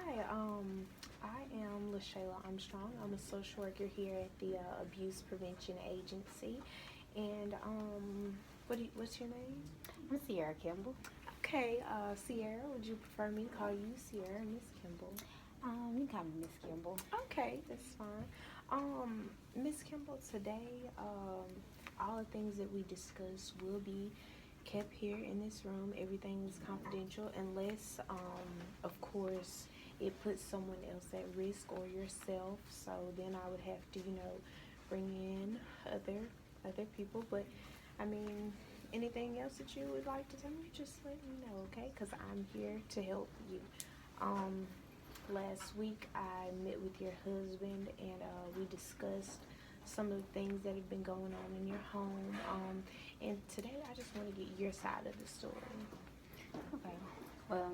Hi, I am LaShayla Armstrong. I'm a social worker here at the Abuse Prevention Agency. And what's your name? I'm Sierra Kimball. Okay, Sierra, would you prefer me to call you Sierra or Miss Kimball? You can call me Miss Kimball. Okay, that's fine. Miss Kimball, today, all the things that we discuss will be kept here in this room. Everything is confidential unless, of course, it puts someone else at risk or yourself. So then I would have to, bring in other people. But I mean, anything else that you would like to tell me, just let me know, okay? Because I'm here to help you. Um, Last week I met with your husband and we discussed some of the things that have been going on in your home. And today I just want to get your side of the story. Okay. Well,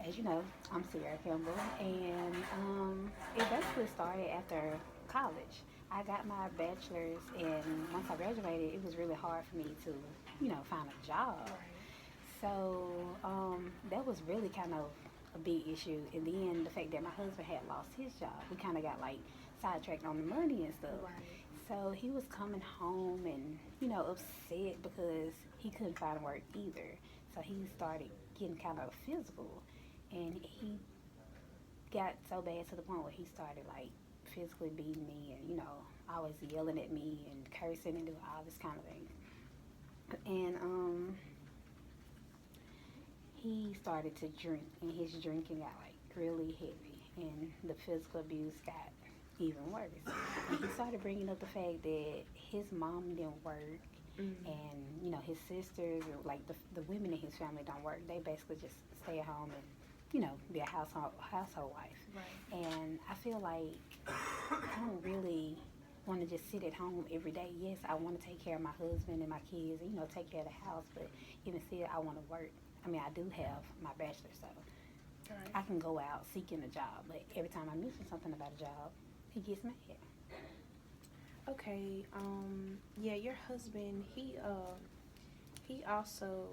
as you know, I'm Sierra Kimball, and it basically started after college. I got my bachelor's, and once I graduated, it was really hard for me to, find a job. Right. So that was really kind of a big issue. And then the fact that my husband had lost his job, we kind of got like sidetracked on the money and stuff. Right. So he was coming home and, upset because he couldn't find work either. So he started getting kind of physical. And he got so bad to the point where he started like physically beating me and, always yelling at me and cursing and doing all this kind of thing. And he started to drink, and his drinking got like really heavy, and the physical abuse got even worse. And he started bringing up the fact that his mom didn't work, Mm-hmm. and his sisters, or like the women in his family don't work. They basically just stay at home and be a household wife. Right. And I feel like I don't really want to just sit at home every day. Yes, I want to take care of my husband and my kids, and take care of the house, but even still, I want to work. I mean, I do have my bachelor, so Right. I can go out seeking a job. But every time I mention something about a job, he gets mad. Okay. Yeah, your husband, he also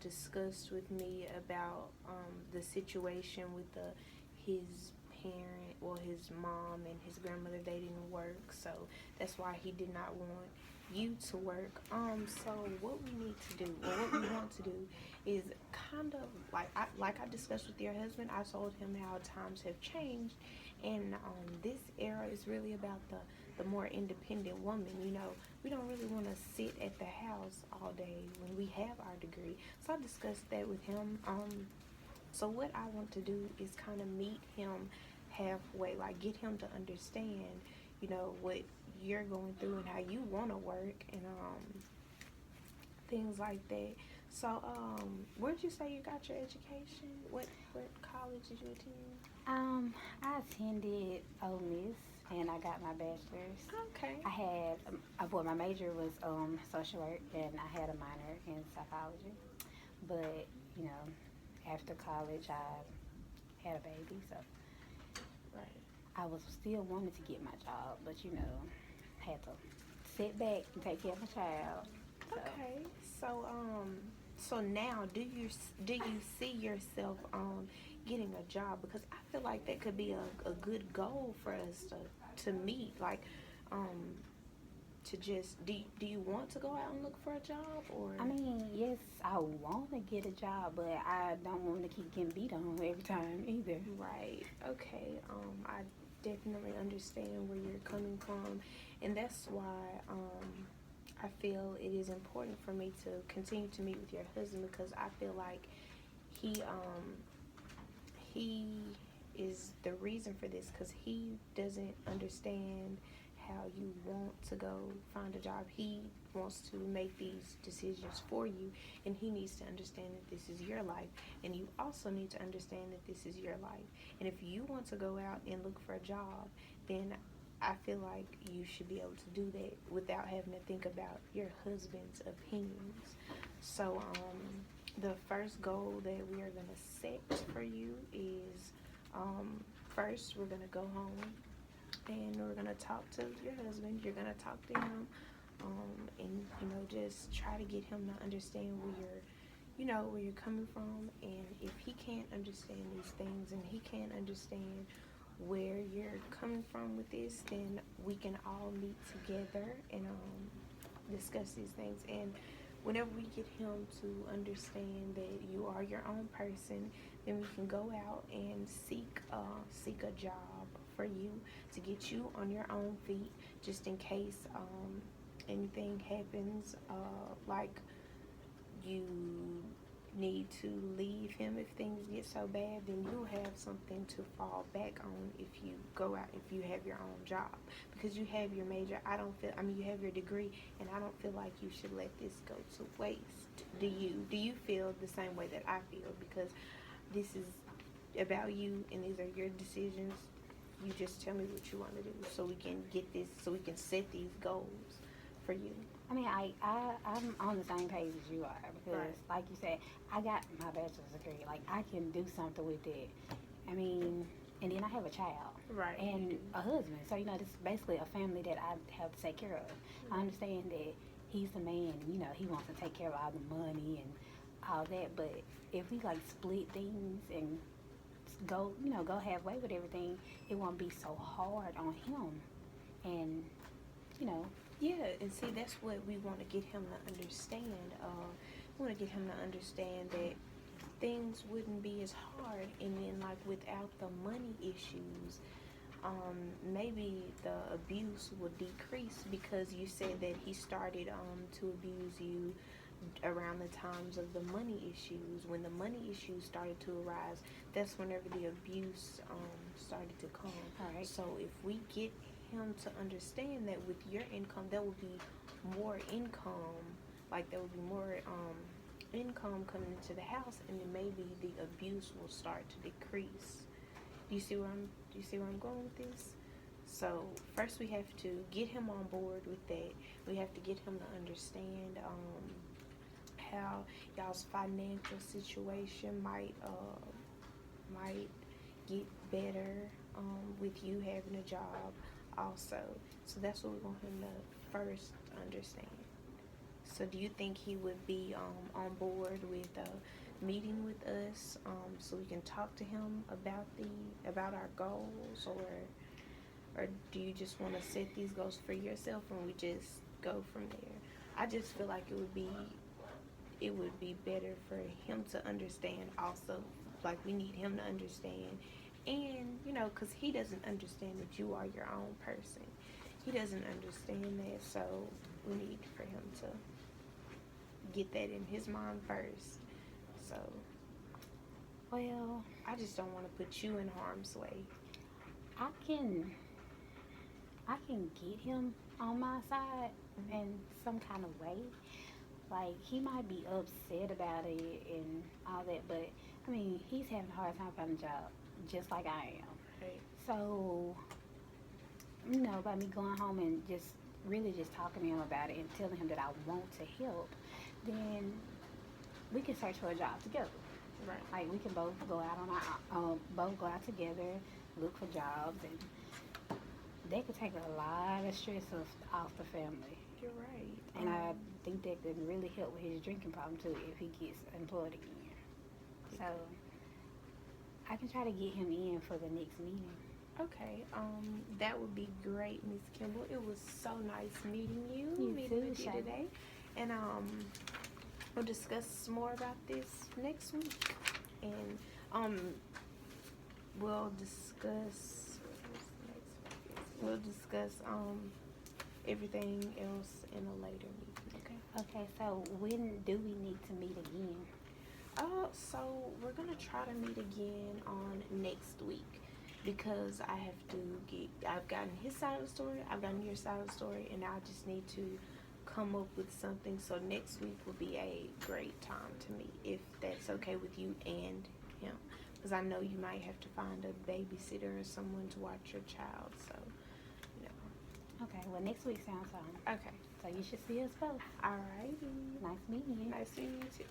discussed with me about the situation with his parent, well, his mom and his grandmother. They didn't work, so that's why he did not want you to work. So what we need to do, or what we want to do, is kind of like I discussed with your husband. I told him how times have changed, and this era is really about the more independent woman. We don't really want to sit at the house all day when we have our degree. So I discussed that with him. So what I want to do is kind of meet him halfway, like get him to understand, what you're going through and how you want to work and things like that. So where'd you say you got your education? What college did you attend? I attended Ole Miss, and I got my bachelor's. Okay. I had, well, my major was social work, and I had a minor in psychology. But, you know, after college, I had a baby, so Right. I was still wanting to get my job, but, had to sit back and take care of my child. So, Okay. So so now do you see yourself getting a job? Because I feel like that could be a good goal for us to meet, like um to just do you want to go out and look for a job or I mean, yes, I want to get a job, but I don't want to keep getting beat on every time either. right. Okay. I definitely understand where you're coming from, and that's why I feel it is important for me to continue to meet with your husband because I feel like he he is the reason for this because he doesn't understand how you want to go find a job. He wants to make these decisions for you, and he needs to understand that this is your life, and you also need to understand that this is your life. And if you want to go out and look for a job, then I feel like you should be able to do that without having to think about your husband's opinions. So, the first goal that we are going to set for you is first, we're going to go home and we're going to talk to your husband. You're going to talk to him and, just try to get him to understand where you're coming from. And if he can't understand these things and he can't understand where you're coming from with this, then we can all meet together and discuss these things. And whenever we get him to understand that you are your own person, then we can go out and seek a job for you to get you on your own feet, just in case anything happens, like you need to leave him if things get so bad, then you'll have something to fall back on if you go out, if you have your own job, because you have your major. You have your degree, and I don't feel like you should let this go to waste. Do you feel the same way that I feel? Because this is about you and these are your decisions. You just tell me what you want to do so we can get this, so we can set these goals for you. I mean, I'm on the same page as you are because, Right. like you said, I got my bachelor's degree. Like, I can do something with it. I mean, and then I have a child Right. and a husband. So, this is basically a family that I have to take care of. I understand that he's the man, he wants to take care of all the money and all that. But if we, like, split things and go halfway with everything, it won't be so hard on him. And, Yeah, and see, that's what we want to get him to understand. We want to get him to understand that things wouldn't be as hard, and then, like, without the money issues, maybe the abuse will decrease, because you said that he started to abuse you around the times of the money issues. When the money issues started to arise, that's whenever the abuse started to come. all right. So if we get him to understand that with your income, there will be more income, like there will be more income coming into the house, and then maybe the abuse will start to decrease. Do you see where I'm going with this? So first we have to get him on board with that. We have to get him to understand how y'all's financial situation might get better with you having a job also. So that's what we want him to first understand. So do you think he would be on board with meeting with us so we can talk to him about our goals, or do you just want to set these goals for yourself and we just go from there? I just feel like it would be better for him to understand also. Like, we need him to understand, and because he doesn't understand that you are your own person. He doesn't understand that, so we need for him to get that in his mind first. So Well, I just don't want to put you in harm's way. I can get him on my side in some kind of way. Like, he might be upset about it and all that, but I mean, he's having a hard time finding a job, just like I am. Right. So, by me going home and just really just talking to him about it and telling him that I want to help, then we can search for a job together. Right. Like, we can both go out both go out together, look for jobs, and that could take a lot of stress off the family. You're right. And I think that could really help with his drinking problem too if he gets employed again. So I can try to get him in for the next meeting. Okay, that would be great, Miss Kimball. It was so nice meeting you. You meeting too, with you Shay. today. And we'll discuss more about this next week. And we'll discuss everything else in a later meeting, okay? Okay, so when do we need to meet again? So we're gonna try to meet again on next week, because I've gotten his side of the story, I've gotten your side of the story, and I just need to come up with something. So next week will be a great time to meet, if that's okay with you and him, because I know you might have to find a babysitter or someone to watch your child. So, Okay, well, next week sounds fine. okay. So you should see us both. Alrighty. Nice meeting you. Nice to meet you too.